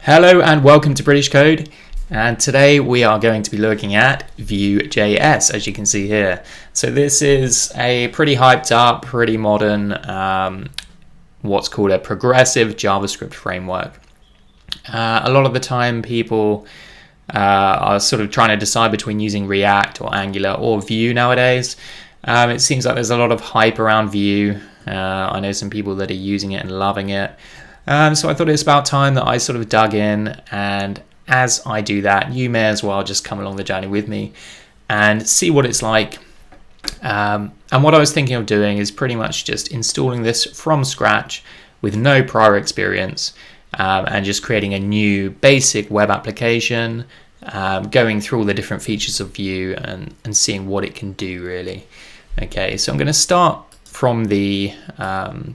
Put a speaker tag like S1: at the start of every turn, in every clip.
S1: Hello and welcome to British Code, and today we are going to be looking at Vue.js, as you can see here. So this is a pretty hyped up, pretty modern, what's called a progressive JavaScript framework. A lot of the time people are sort of trying to decide between using React or Angular or Vue nowadays. It seems like there's a lot of hype around Vue. I know some people that are using it and loving it. So I thought it's about time that I sort of dug in, and as I do that, you may as well just come along the journey with me and see what it's like. And what I was thinking of doing is pretty much just installing this from scratch with no prior experience, and just creating a new basic web application, going through all the different features of Vue and seeing what it can do really. Okay, so I'm going to start from the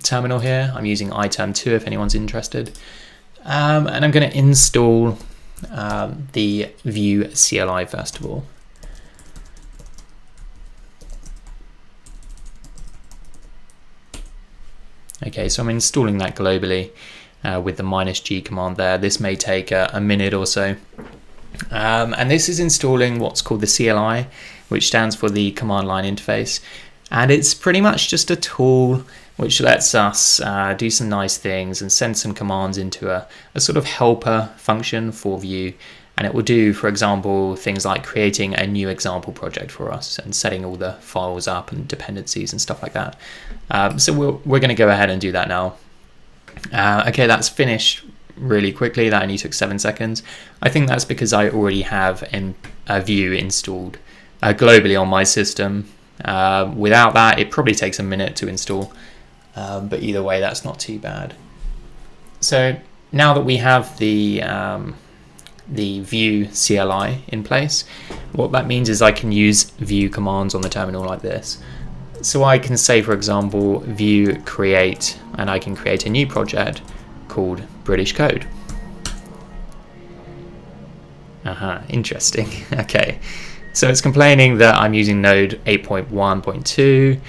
S1: terminal here. I'm using iTerm2 if anyone's interested, and I'm going to install the Vue CLI first of all. Okay, so I'm installing that globally with the -g command there. This may take a minute or so, and this is installing what's called the CLI, which stands for the command line interface. And it's pretty much just a tool which lets us do some nice things and send some commands into a sort of helper function for Vue. And it will do, for example, things like creating a new example project for us and setting all the files up and dependencies and stuff like that. So we're going to go ahead and do that now. Okay, that's finished really quickly. That only took 7 seconds. I think that's because I already have Vue installed globally on my system. Without that, it probably takes a minute to install, but either way, that's not too bad. So now that we have the Vue CLI in place, what that means is I can use Vue commands on the terminal like this. So I can say, for example, Vue create, and I can create a new project called British Code. Interesting. Okay. So it's complaining that I'm using node 8.1.2.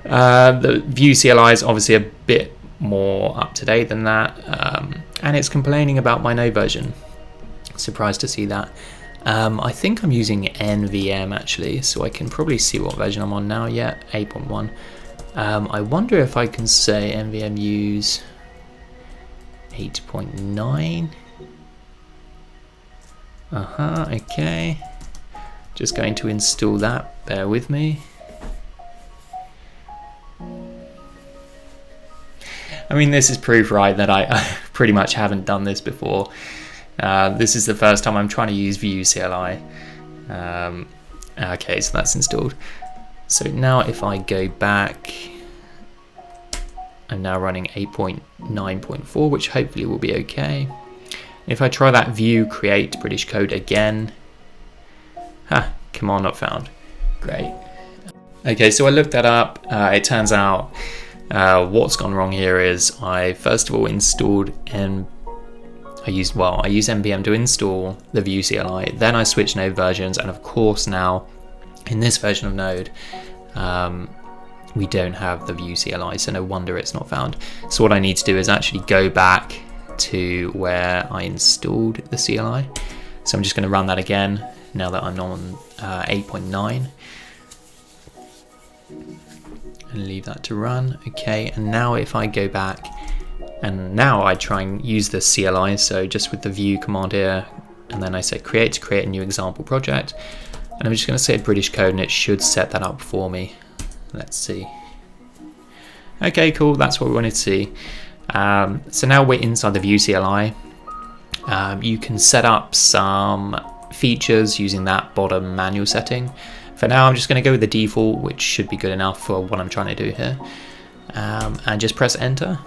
S1: The Vue CLI is obviously a bit more up to date than that, and it's complaining about my node version. Surprised to see that. I think I'm using NVM actually, so I can probably see what version I'm on now. Yeah, 8.1. I wonder if I can say NVM use 8.9. Okay. Just going to install that, bear with me. I mean, this is proof, right, that I pretty much haven't done this before. This is the first time I'm trying to use Vue CLI. Okay, so that's installed. So now if I go back, I'm now running 8.9.4, which hopefully will be okay. If I try that Vue create British Code again, command not found. Great. Okay, so I looked that up. It turns out what's gone wrong here is I first of all installed I used npm to install the Vue CLI. Then I switched node versions, and of course now in this version of Node we don't have the Vue CLI, so no wonder it's not found. So what I need to do is actually go back to where I installed the CLI. So I'm just going to run that again now that I'm on 8.9, and leave that to run. Okay, and now if I go back and now I try and use the CLI, so just with the Vue command here, and then I say create to create a new example project, and I'm just going to say British Code, and it should set that up for me. Let's see. Okay, cool, that's what we wanted to see. So now we're inside the Vue CLI. You can set up some features using that bottom manual setting. For now I'm just going to go with the default, which should be good enough for what I'm trying to do here, and just press enter.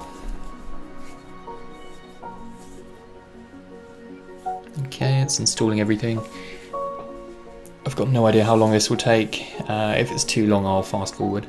S1: Okay, it's installing everything. I've got no idea how long this will take. If it's too long, I'll fast forward.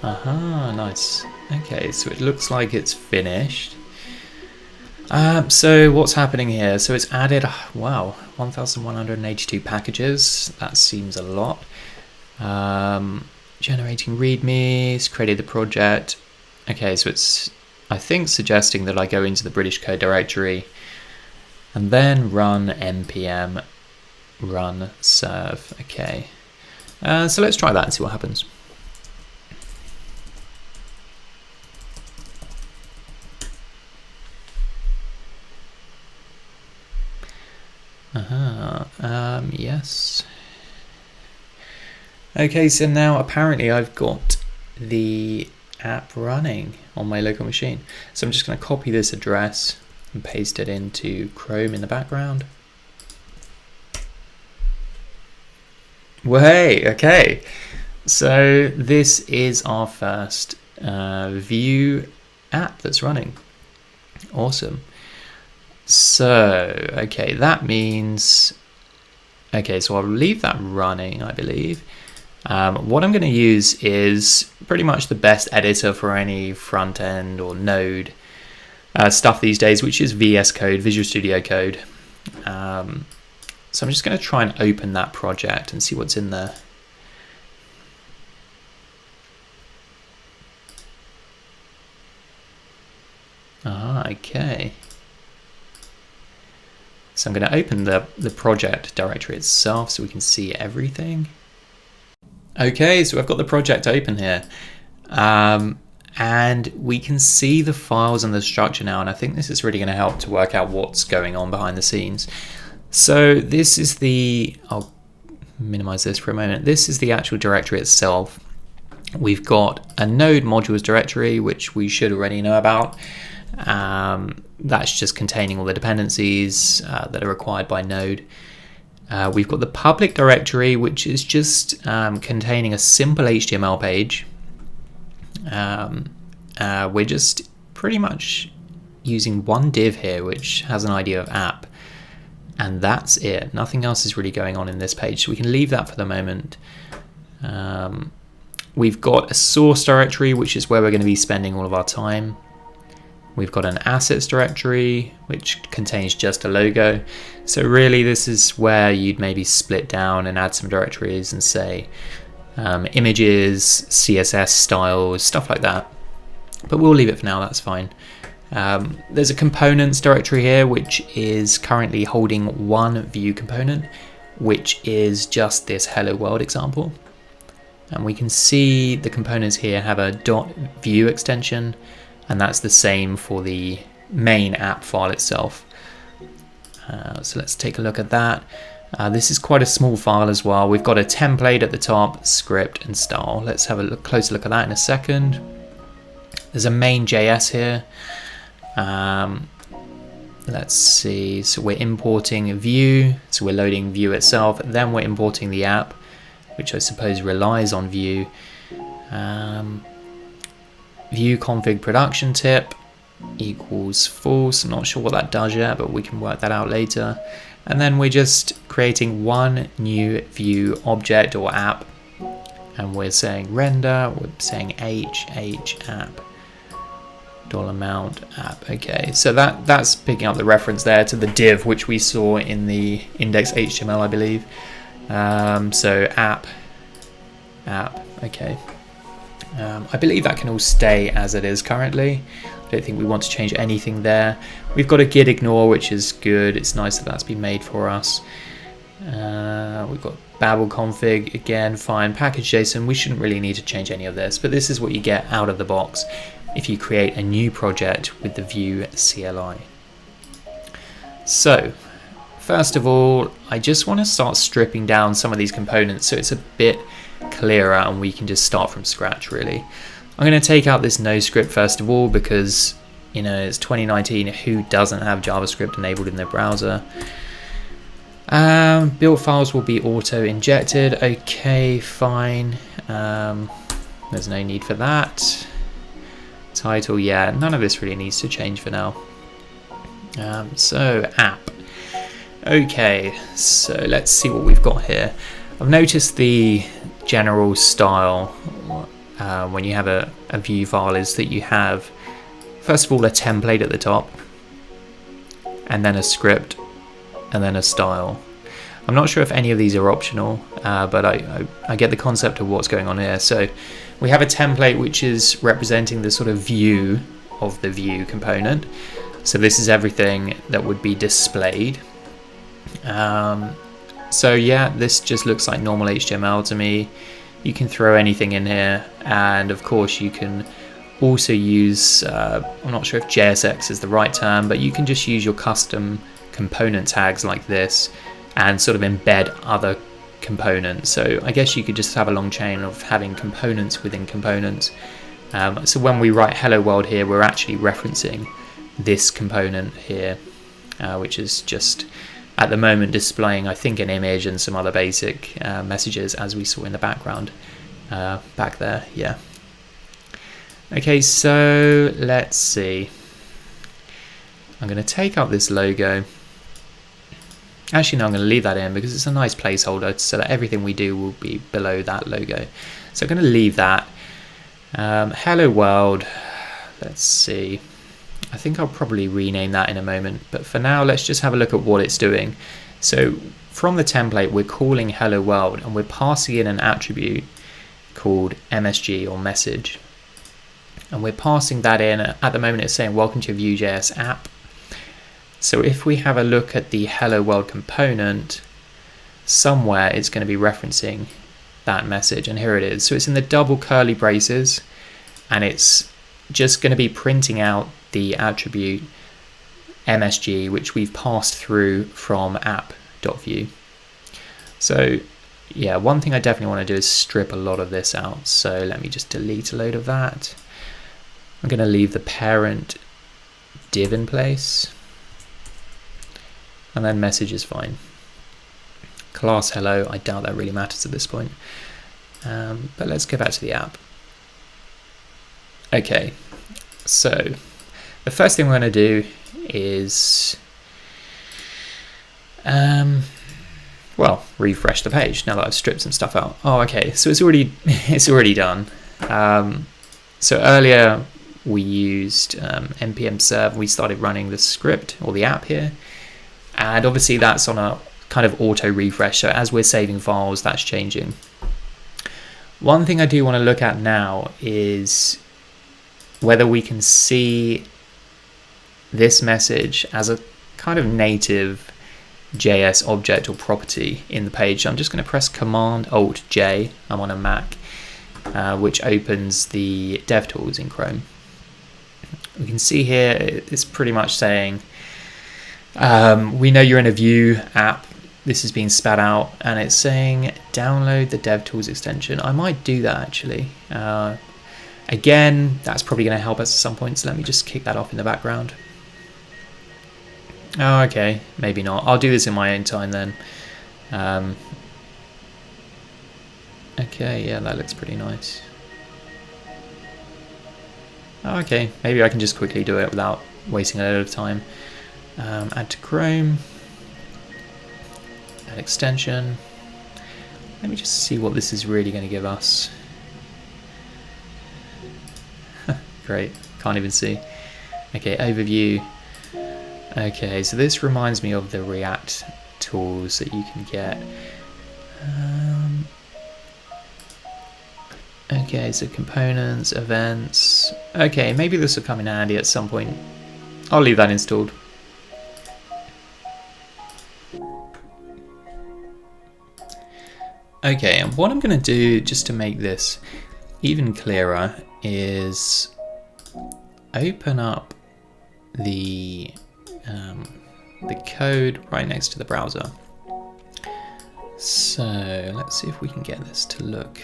S1: Aha, nice. Okay, so it looks like it's finished. So what's happening here? So it's added, wow, 1,182 packages. That seems a lot. Generating readmes, created the project. Okay, so it's, I think, suggesting that I go into the British code directory and then run npm run serve. Okay, so let's try that and see what happens. Yes. Okay, so now apparently I've got the app running on my local machine. So I'm just going to copy this address and paste it into Chrome in the background. Well, hey, okay. So this is our first Vue app that's running. Awesome. So, okay, that means, okay, so I'll leave that running, I believe. What I'm going to use is pretty much the best editor for any front end or Node stuff these days, which is VS Code, Visual Studio Code. So I'm just going to try and open that project and see what's in there. Okay. So I'm going to open the project directory itself so we can see everything. Okay, so I've got the project open here. And we can see the files and the structure now, and I think this is really going to help to work out what's going on behind the scenes. So this is the, I'll minimize this for a moment. This is the actual directory itself. We've got a Node modules directory, which we should already know about. That's just containing all the dependencies that are required by Node. We've got the public directory, which is just containing a simple HTML page. We're just pretty much using one div here, which has an ID of app, and that's it. Nothing else is really going on in this page, so we can leave that for the moment. We've got a source directory, which is where we're going to be spending all of our time. We've got an assets directory, which contains just a logo. So really this is where you'd maybe split down and add some directories and say images, CSS styles, stuff like that. But we'll leave it for now, that's fine. There's a components directory here, which is currently holding one Vue component, which is just this hello world example. And we can see the components here have a .vue extension, and that's the same for the main app file itself. So let's take a look at that. This is quite a small file as well. We've got a template at the top, script and style. Let's have a closer look at that in a second. There's a main.js here. Let's see, so we're importing Vue, so we're loading Vue itself, then we're importing the app, which I suppose relies on Vue. Vue config production tip equals false. I'm not sure what that does yet, but we can work that out later. And then we're just creating one new Vue object or app, and we're saying render, we're saying h app, $amount app. Okay, so that's picking up the reference there to the div which we saw in the index HTML, I believe. So app, okay. I believe that can all stay as it is currently. I don't think we want to change anything there. We've got a git ignore, which is good. It's nice that that's been made for us. We've got Babel config, again, fine. Package.json, we shouldn't really need to change any of this, but this is what you get out of the box if you create a new project with the Vue CLI. So, first of all, I just want to start stripping down some of these components so it's a bit clearer and we can just start from scratch really. I'm going to take out this no script first of all because, you know, it's 2019, who doesn't have JavaScript enabled in their browser? Build files will be auto injected. Okay, fine. There's no need for that. Title, yeah, none of this really needs to change for now. So app. Okay, so let's see what we've got here. I've noticed the general style when you have a Vue file is that you have, first of all, a template at the top, and then a script, and then a style. I'm not sure if any of these are optional, but I get the concept of what's going on here. So we have a template which is representing the sort of view of the Vue component. So this is everything that would be displayed. So yeah, this just looks like normal HTML to me. You can throw anything in here, and of course you can also use, I'm not sure if JSX is the right term, but you can just use your custom component tags like this and sort of embed other components. So I guess you could just have a long chain of having components within components. So when we write hello world here, we're actually referencing this component here, which is just at the moment displaying, I think, an image and some other basic messages, as we saw in the background back there. Yeah. Okay, so let's see. I'm going to take out this logo. Actually, no, I'm going to leave that in because it's a nice placeholder so that everything we do will be below that logo. So I'm going to leave that. Hello world. Let's see. I think I'll probably rename that in a moment, but for now let's just have a look at what it's doing. So from the template we're calling hello world, and we're passing in an attribute called MSG or message, and we're passing that in. At the moment it's saying welcome to your Vue.js app. So if we have a look at the hello world component, somewhere it's going to be referencing that message, and here it is. So it's in the double curly braces, and it's just going to be printing out the attribute MSG, which we've passed through from app.vue. So yeah, one thing I definitely want to do is strip a lot of this out. So let me just delete a load of that. I'm going to leave the parent div in place, and then message is fine. Class hello, I doubt that really matters at this point. But let's go back to the app. Okay, so the first thing we're going to do is, well, refresh the page now that I've stripped some stuff out. Oh, okay, so it's already done. So earlier we used npm serve. We started running the script or the app here, and obviously that's on a kind of auto refresh. So as we're saving files, that's changing. One thing I do want to look at now is whether we can see this message as a kind of native JS object or property in the page. So I'm just going to press Command-Alt-J. I'm on a Mac, which opens the DevTools in Chrome. We can see here it's pretty much saying, we know you're in a Vue app. This is being spat out, and it's saying download the DevTools extension. I might do that actually. Again, that's probably going to help us at some point, so let me just kick that off in the background. Oh, okay, maybe not. I'll do this in my own time then. Okay, yeah, that looks pretty nice. Oh, okay, maybe I can just quickly do it without wasting a lot of time. Add to Chrome. Add extension. Let me just see what this is really going to give us. Great, can't even see. Okay, overview. Okay, so this reminds me of the React tools that you can get. Okay, so components, events. Okay, maybe this will come in handy at some point. I'll leave that installed. Okay, and what I'm going to do just to make this even clearer is open up the code right next to the browser. So let's see if we can get this to look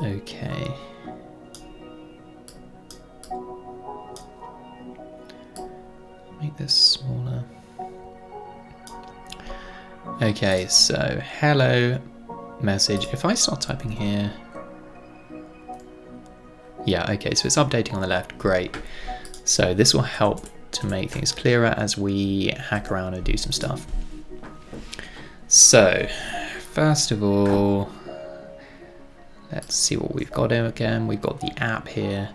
S1: okay. Make this smaller. Okay, so hello message. If I start typing here, yeah, okay, so it's updating on the left. Great. So this will help to make things clearer as we hack around and do some stuff. So first of all, Let's see what we've got here again. We've got the app here.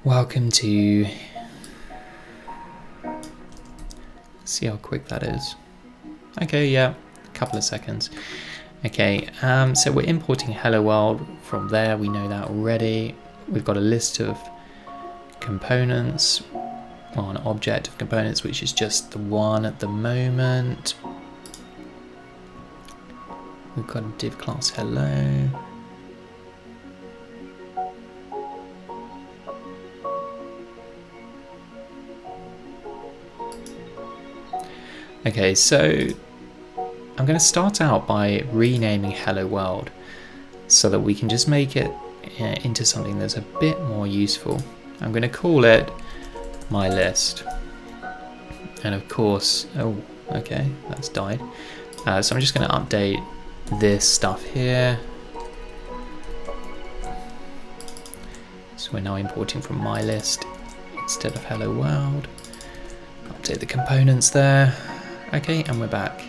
S1: Welcome to... see how quick that is. Okay, yeah, a couple of seconds. Okay, so we're importing hello world from there. We know that already. We've got a list of components, or an object of components, which is just the one at the moment. We've got a div class hello. Okay, so I'm going to start out by renaming hello world so that we can just make it into something that's a bit more useful. I'm going to call it my list. And of course, oh, okay, that's died. So I'm just going to update this stuff here. So we're now importing from my list instead of hello world. Update the components there. Okay, and we're back.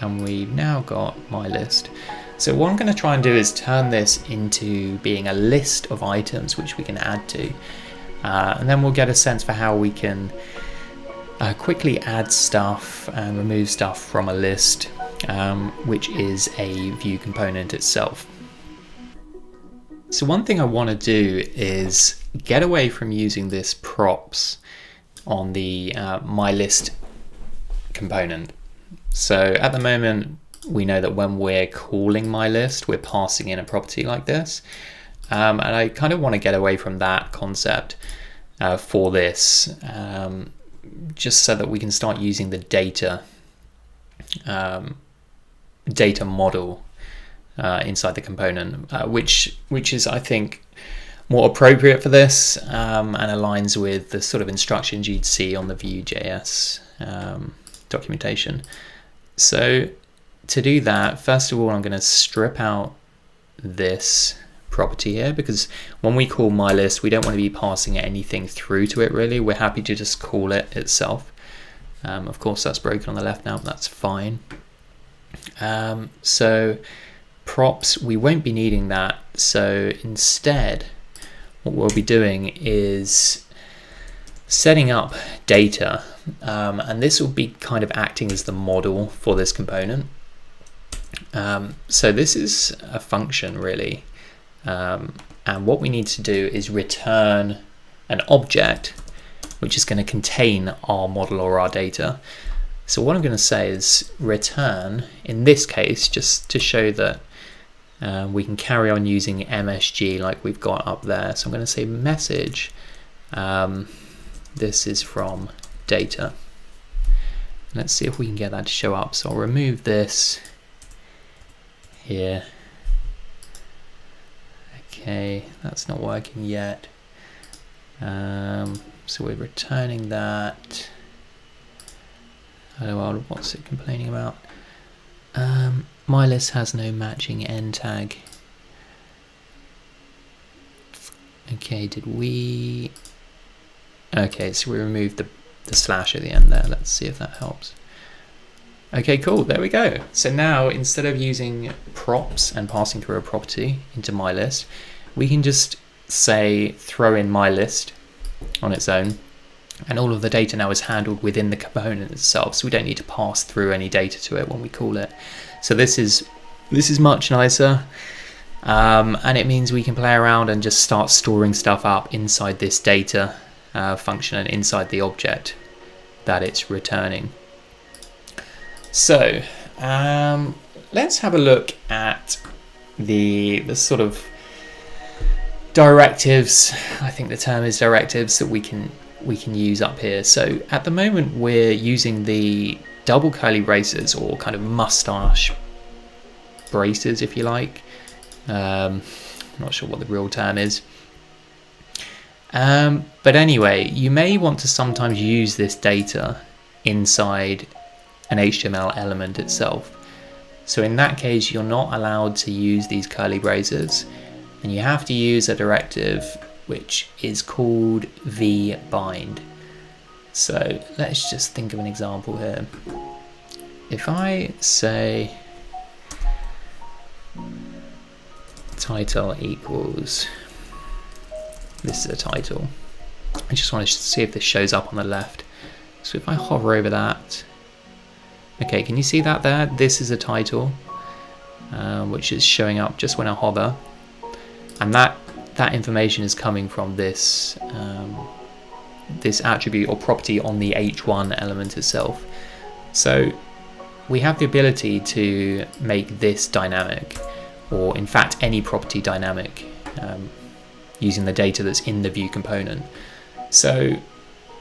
S1: And we've now got my list. So what I'm going to try and do is turn this into being a list of items which we can add to. And then we'll get a sense for how we can quickly add stuff and remove stuff from a list, which is a Vue component itself. So one thing I want to do is get away from using this props on the my list component. So at the moment, we know that when we're calling my list, we're passing in a property like this. And I kind of want to get away from that concept for this, just so that we can start using the data model inside the component, which is, I think, more appropriate for this and aligns with the sort of instructions you'd see on the Vue.js documentation. So to do that, first of all, I'm going to strip out this property here, because when we call my list, we don't want to be passing anything through to it really. We're happy to just call it itself. Of course, that's broken on the left now, but that's fine. So props, we won't be needing that. So instead, what we'll be doing is setting up data, and this will be kind of acting as the model for this component. So this is a function really, and what we need to do is return an object which is going to contain our model or our data. So what I'm going to say is return, in this case, just to show that we can carry on using MSG like we've got up there. So I'm going to say message, this is from data. Let's see if we can get that to show up. So I'll remove this here. Okay, that's not working yet. So we're returning that. Hello world, what's it complaining about? My list has no matching end tag. Okay, did we? Okay, so we removed the slash at the end there. Let's see if that helps. Okay, cool, there we go. So now instead of using props and passing through a property into my list, we can just say throw in my list on its own, and all of the data now is handled within the component itself, so we don't need to pass through any data to it when we call it. So this is much nicer, and it means we can play around and just start storing stuff up inside this data function and inside the object that it's returning. So let's have a look at the sort of directives. I think the term is directives that we can use up here. So at the moment we're using the double curly braces, or kind of mustache braces if you like. I'm not sure what the real term is. But anyway, you may want to sometimes use this data inside an HTML element itself. So in that case, you're not allowed to use these curly braces, and you have to use a directive which is called vbind. So let's just think of an example here. If I say title equals, this is a title. I just want to see if this shows up on the left. So if I hover over that, okay, can you see that there? This is a title, which is showing up just when I hover, and that information is coming from this this attribute or property on the h1 element itself. So we have the ability to make this dynamic, or in fact any property dynamic, using the data that's in the Vue component. So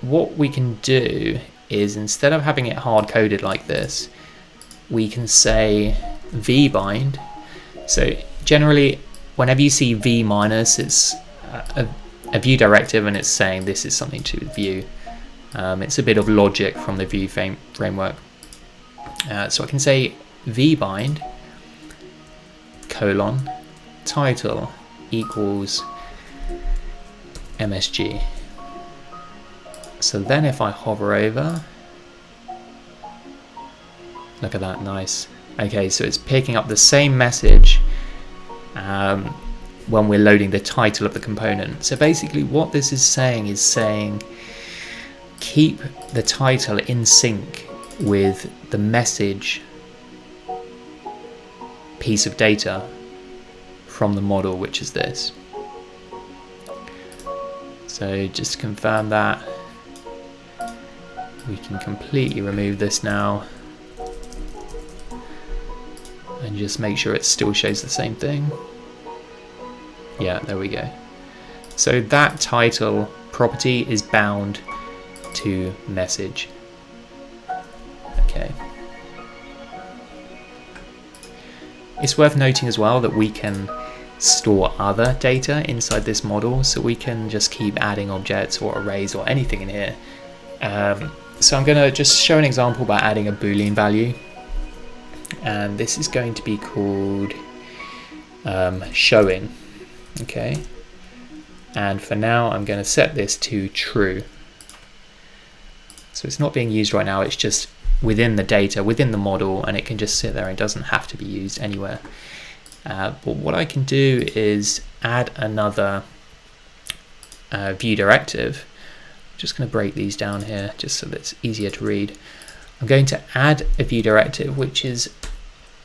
S1: what we can do is, instead of having it hard coded like this, we can say vbind. So generally whenever you see v minus, it's a Vue directive, and it's saying this is something to do with Vue. It's a bit of logic from the Vue framework. So I can say vbind colon title equals MSG. So then if I hover over, look at that, nice. Okay, so it's picking up the same message when we're loading the title of the component. So basically what this is saying keep the title in sync with the message piece of data from the model, which is this. So just to confirm that, we can completely remove this now and just make sure it still shows the same thing. Yeah, there we go. So that title property is bound to message. Okay. It's worth noting as well that we can store other data inside this model, so we can just keep adding objects or arrays or anything in here. So I'm going to just show an example by adding a Boolean value, and this is going to be called showing. Okay, and for now I'm going to set this to true. So it's not being used right now, it's just within the data, within the model, and it can just sit there and doesn't have to be used anywhere. But what I can do is add another Vue directive. I'm just going to break these down here just so that it's easier to read. I'm going to add a Vue directive which is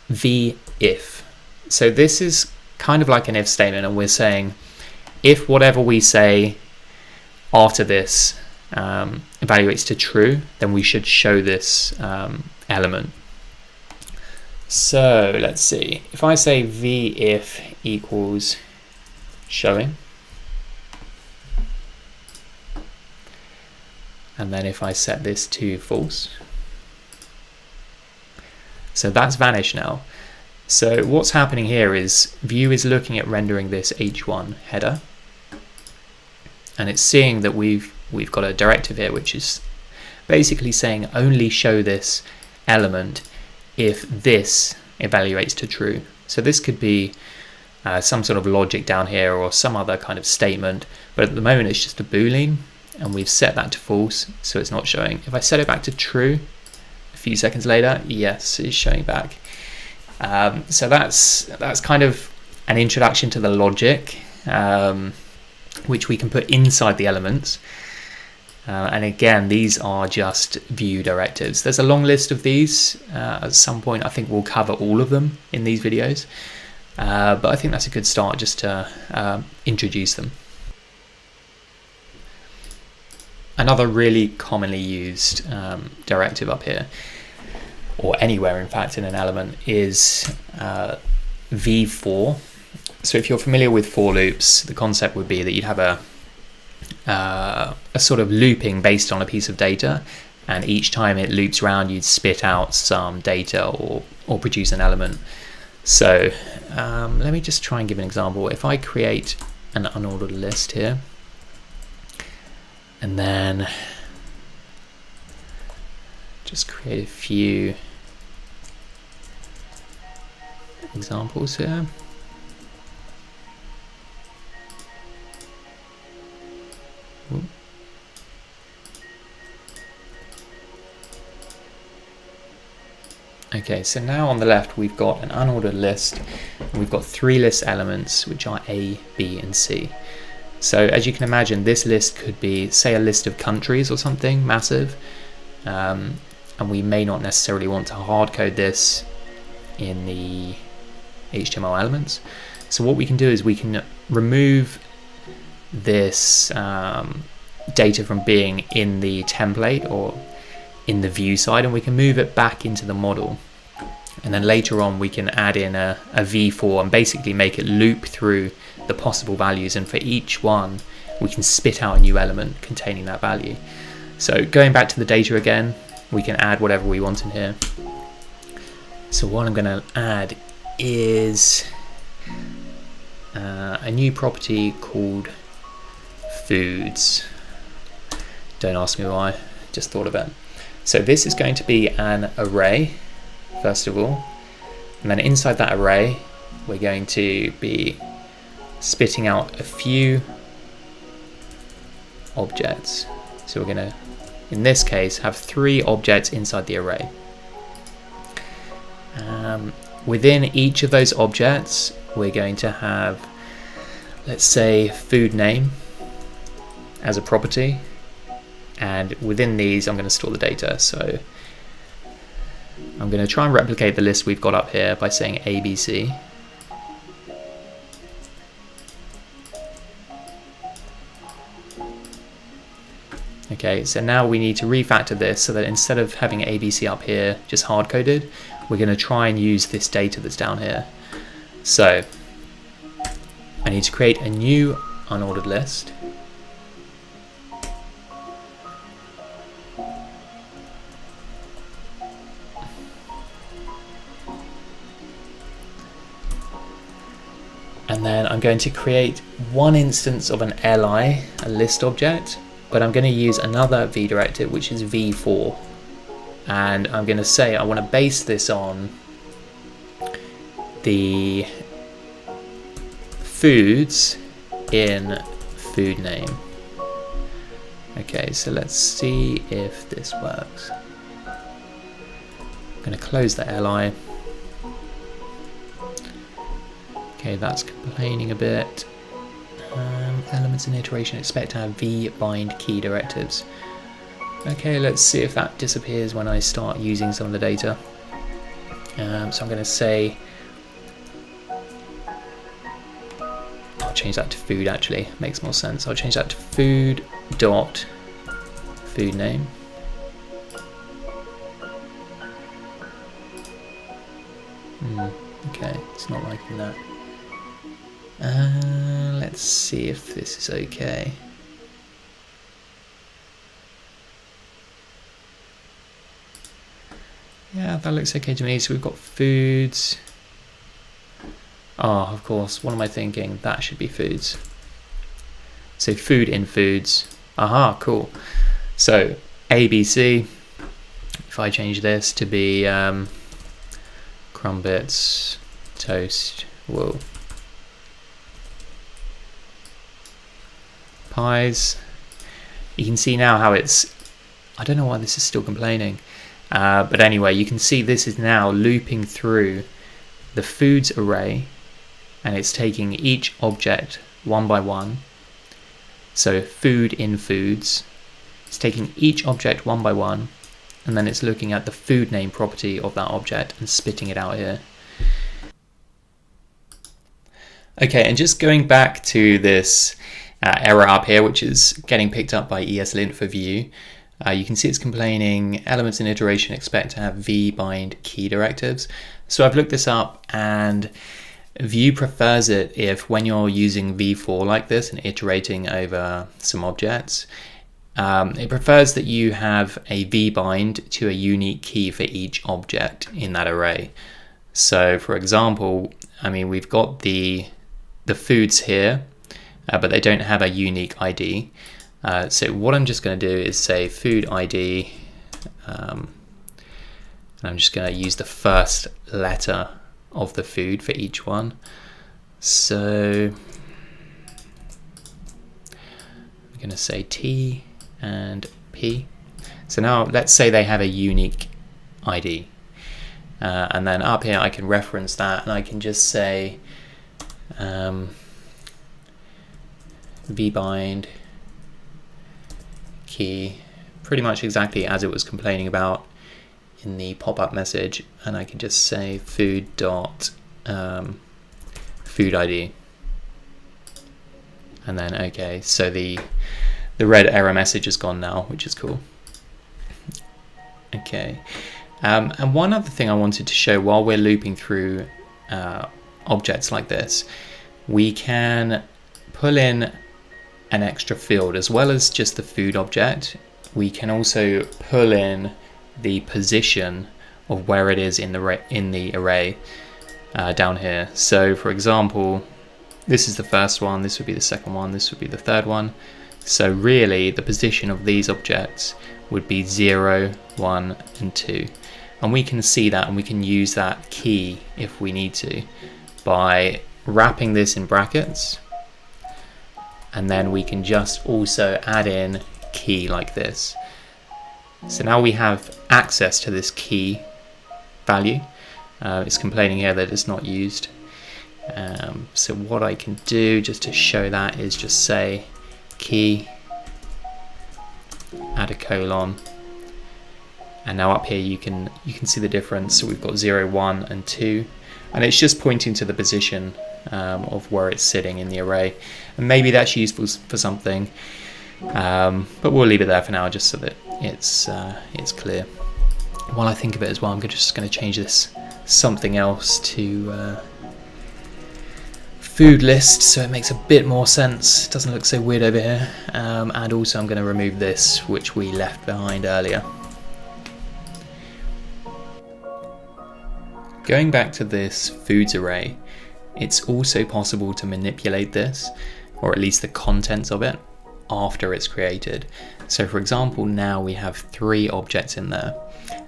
S1: v-if. So this is kind of like an if statement, and we're saying if whatever we say after this evaluates to true, then we should show this element. So let's see, if I say v-if equals showing, and then if I set this to false, so that's vanished now. So what's happening here is Vue is looking at rendering this h1 header, and it's seeing that we've got a directive here which is basically saying only show this element if this evaluates to true. So this could be some sort of logic down here or some other kind of statement, but at the moment it's just a Boolean, and we've set that to false, so it's not showing. If I set it back to true a few seconds later, yes, it's showing back. So that's kind of an introduction to the logic, which we can put inside the elements. And again, these are just Vue directives. There's a long list of these. At some point I think we'll cover all of them in these videos, but I think that's a good start just to introduce them. Another really commonly used directive up here, or anywhere in fact in an element, is v-for. So if you're familiar with for loops, the concept would be that you'd have a sort of looping based on a piece of data, and each time it loops around you'd spit out some data or produce an element. So let me just try and give an example. If I create an unordered list here, and then just create a few examples here. Okay, so now on the left we've got an unordered list. We've got 3 list elements, which are A, B, and C. So as you can imagine, this list could be, say, a list of countries or something massive, and we may not necessarily want to hard code this in the HTML elements. So what we can do is we can remove this data from being in the template or in the view side, and we can move it back into the model, and then later on we can add in a v-for and basically make it loop through the possible values, and for each one we can spit out a new element containing that value. So going back to the data again, we can add whatever we want in here. So what I'm going to add is a new property called foods. Don't ask me why, just thought of it. So this is going to be an array, first of all, and then inside that array we're going to be spitting out a few objects. So we're going to, in this case, have 3 objects inside the array. Within each of those objects we're going to have, let's say, food name as a property, and within these I'm going to store the data. So I'm going to try and replicate the list we've got up here by saying ABC. Okay, so now we need to refactor this so that instead of having ABC up here just hard coded, we're going to try and use this data that's down here. So I need to create a new unordered list. And then I'm going to create one instance of an li, a list object, but I'm going to use another v directive, which is v-for, and I'm going to say I want to base this on the foods in food name. Okay, so let's see if this works. I'm going to close the li. Okay, that's complaining a bit. Elements in iteration expect to have v bind key directives. Okay, let's see if that disappears when I start using some of the data. So I'm going to say, I'll change that to food, actually, makes more sense. I'll change that to food dot food name. Okay, it's not liking that. Let's see if this is okay. Yeah, that looks okay to me. So we've got foods. Oh, of course, what am I thinking? That should be foods. So food in foods. Aha, cool. So ABC, if I change this to be crumbits, toast, whoa, pies, you can see now how it's, I don't know why this is still complaining, but anyway, you can see this is now looping through the foods array, and it's taking each object one by one. So food in foods, it's taking each object one by one, and then it's looking at the food name property of that object and spitting it out here. Okay, and just going back to this error up here, which is getting picked up by ESLint for Vue, you can see it's complaining elements in iteration expect to have v bind key directives. So I've looked this up, and Vue prefers it if when you're using v-for like this and iterating over some objects, it prefers that you have a v-bind to a unique key for each object in that array. So for example, I mean, we've got the foods here, but they don't have a unique ID. So what I'm just going to do is say food ID, and I'm just going to use the first letter of the food for each one. So I'm going to say T and P. So now let's say they have a unique ID. and then up here I can reference that, and I can just say vbind key, pretty much exactly as it was complaining about in the pop-up message, and I can just say food dot food ID, and then okay, so the red error message is gone now, which is cool. Okay, and one other thing I wanted to show while we're looping through objects like this, we can pull in an extra field as well as just the food object. We can also pull in the position of where it is in the array down here. So for example, this is the first one, this would be the second one, this would be the third one. So really the position of these objects would be 0, 1 and 2, and we can see that, and we can use that key if we need to by wrapping this in brackets, and then we can just also add in key like this. So now we have access to this key value. It's complaining here that it's not used. So what I can do just to show that is just say key, add a colon, and now up here you can see the difference. So we've got 0, 1 and 2, and it's just pointing to the position of where it's sitting in the array, and maybe that's useful for something, but we'll leave it there for now just so that it's clear. While I think of it as well, I'm just going to change this something else to food list so it makes a bit more sense, it doesn't look so weird over here, and also I'm going to remove this which we left behind earlier. Going back to this foods array, it's also possible to manipulate this, or at least the contents of it, after it's created. So for example, now we have 3 objects in there,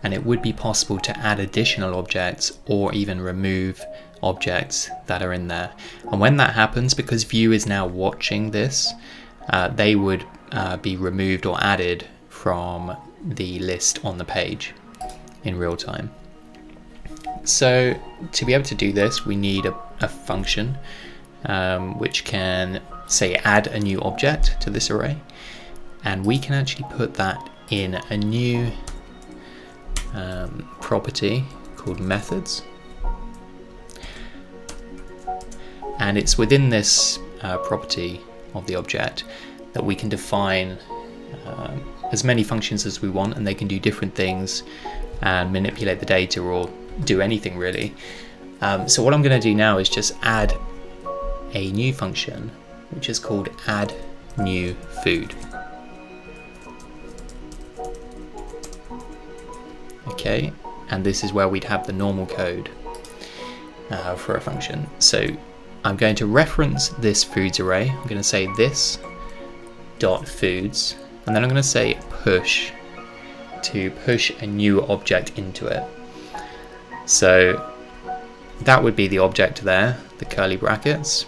S1: and it would be possible to add additional objects or even remove objects that are in there. And when that happens, because Vue is now watching this, they would be removed or added from the list on the page in real time. So to be able to do this, we need a function which can say add a new object to this array, and we can actually put that in a new property called methods, and it's within this property of the object that we can define as many functions as we want, and they can do different things and manipulate the data or do anything really. So what I'm going to do now is just add a new function which is called add new food. Okay, and this is where we'd have the normal code for a function. So I'm going to reference this foods array. I'm going to say this dot foods, and then I'm going to say push to push a new object into it. So that would be the object there, the curly brackets,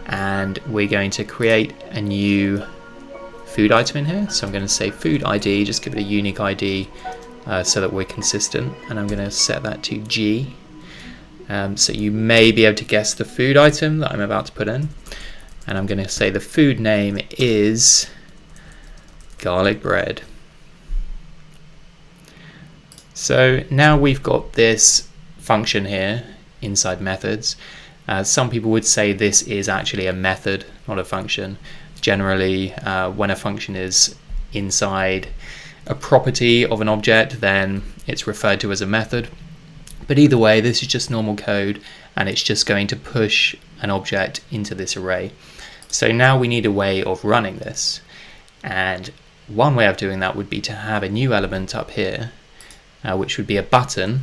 S1: and we're going to create a new food item in here. So I'm going to say food ID, just give it a unique ID so that we're consistent, and I'm going to set that to G. So you may be able to guess the food item that I'm about to put in, and I'm going to say the food name is garlic bread. So now we've got this function here inside methods. Some people would say this is actually a method, not a function. Generally, when a function is inside a property of an object, then it's referred to as a method. But either way, this is just normal code, and it's just going to push an object into this array. So now we need a way of running this, and one way of doing that would be to have a new element up here, which would be a button,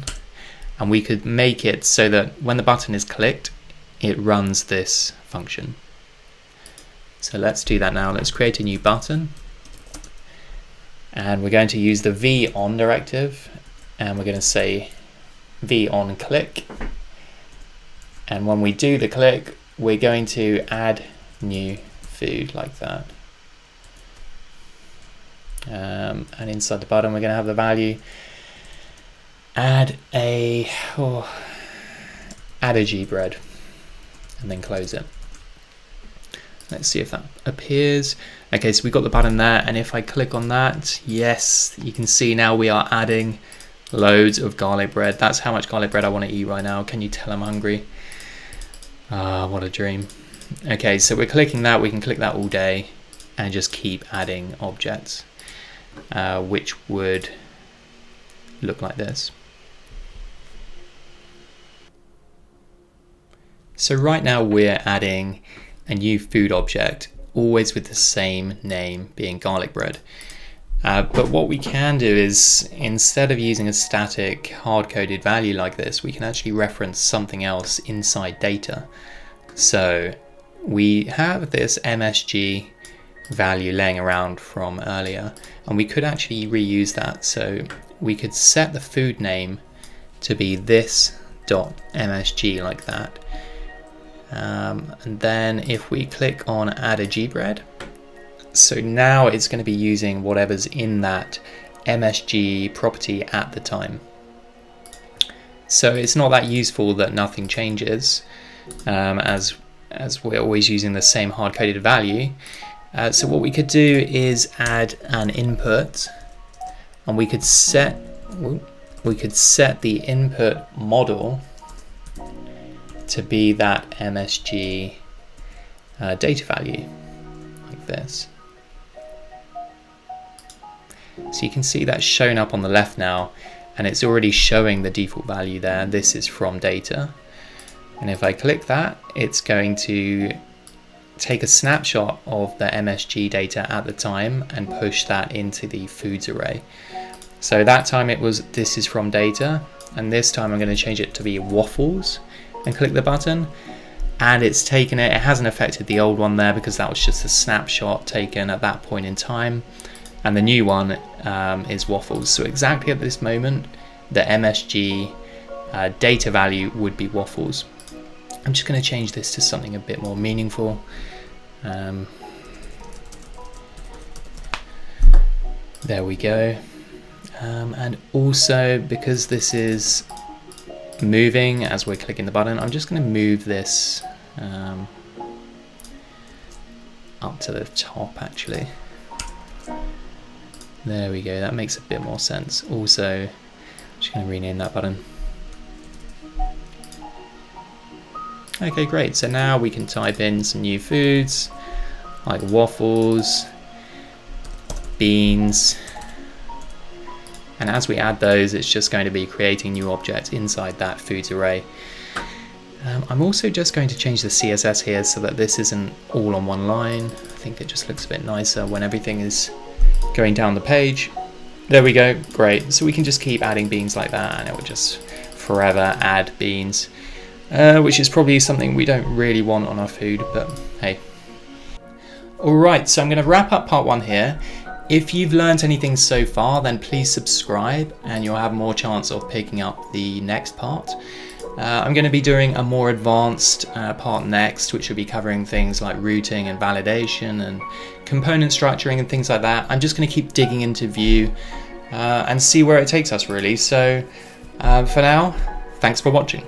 S1: and we could make it so that when the button is clicked, it runs this function. So let's do that now. Let's create a new button, and we're going to use the v on directive, and we're going to say v on click, and when we do the click, we're going to add new food like that, and inside the button we're going to have the value, add a G bread and then close it. Let's see if that appears. Okay, so we've got the button there, and if I click on that, yes, you can see now we are adding loads of garlic bread. That's how much garlic bread I want to eat right now. Can you tell I'm hungry? Ah, what a dream. Okay, so we're clicking that. We can click that all day and just keep adding objects, which would look like this. So right now we're adding a new food object, always with the same name, being garlic bread. But what we can do is, instead of using a static hard-coded value like this, we can actually reference something else inside data. So we have this MSG value laying around from earlier, and we could actually reuse that. So we could set the food name to be this.msg like that. And then if we click on add a G bread, so now it's going to be using whatever's in that MSG property at the time. So it's not that useful that nothing changes, as we're always using the same hard-coded value. So what we could do is add an input, and we could set the input model to be that MSG data value like this. So you can see that's shown up on the left now, and it's already showing the default value there. This is from data, and if I click that, it's going to take a snapshot of the MSG data at the time and push that into the foods array. So that time it was this is from data, and this time I'm going to change it to be waffles and click the button, and it's taken it. It hasn't affected the old one there because that was just a snapshot taken at that point in time, and the new one is waffles. So exactly at this moment the MSG data value would be waffles. I'm just going to change this to something a bit more meaningful. There we go. And also, because this is moving as we're clicking the button, I'm just going to move this up to the top actually. There we go, that makes a bit more sense. Also, I'm just going to rename that button. Okay, great. So now we can type in some new foods like waffles, beans, and as we add those, it's just going to be creating new objects inside that foods array. I'm also just going to change the CSS here so that this isn't all on one line. I think it just looks a bit nicer when everything is going down the page. There we go, great. So we can just keep adding beans like that, and it will just forever add beans, which is probably something we don't really want on our food, but hey. Alright, so I'm going to wrap up part 1 here. If you've learned anything so far, then please subscribe and you'll have more chance of picking up the next part. I'm going to be doing a more advanced part next, which will be covering things like routing and validation and component structuring and things like that. I'm just going to keep digging into Vue and see where it takes us really. So for now, thanks for watching.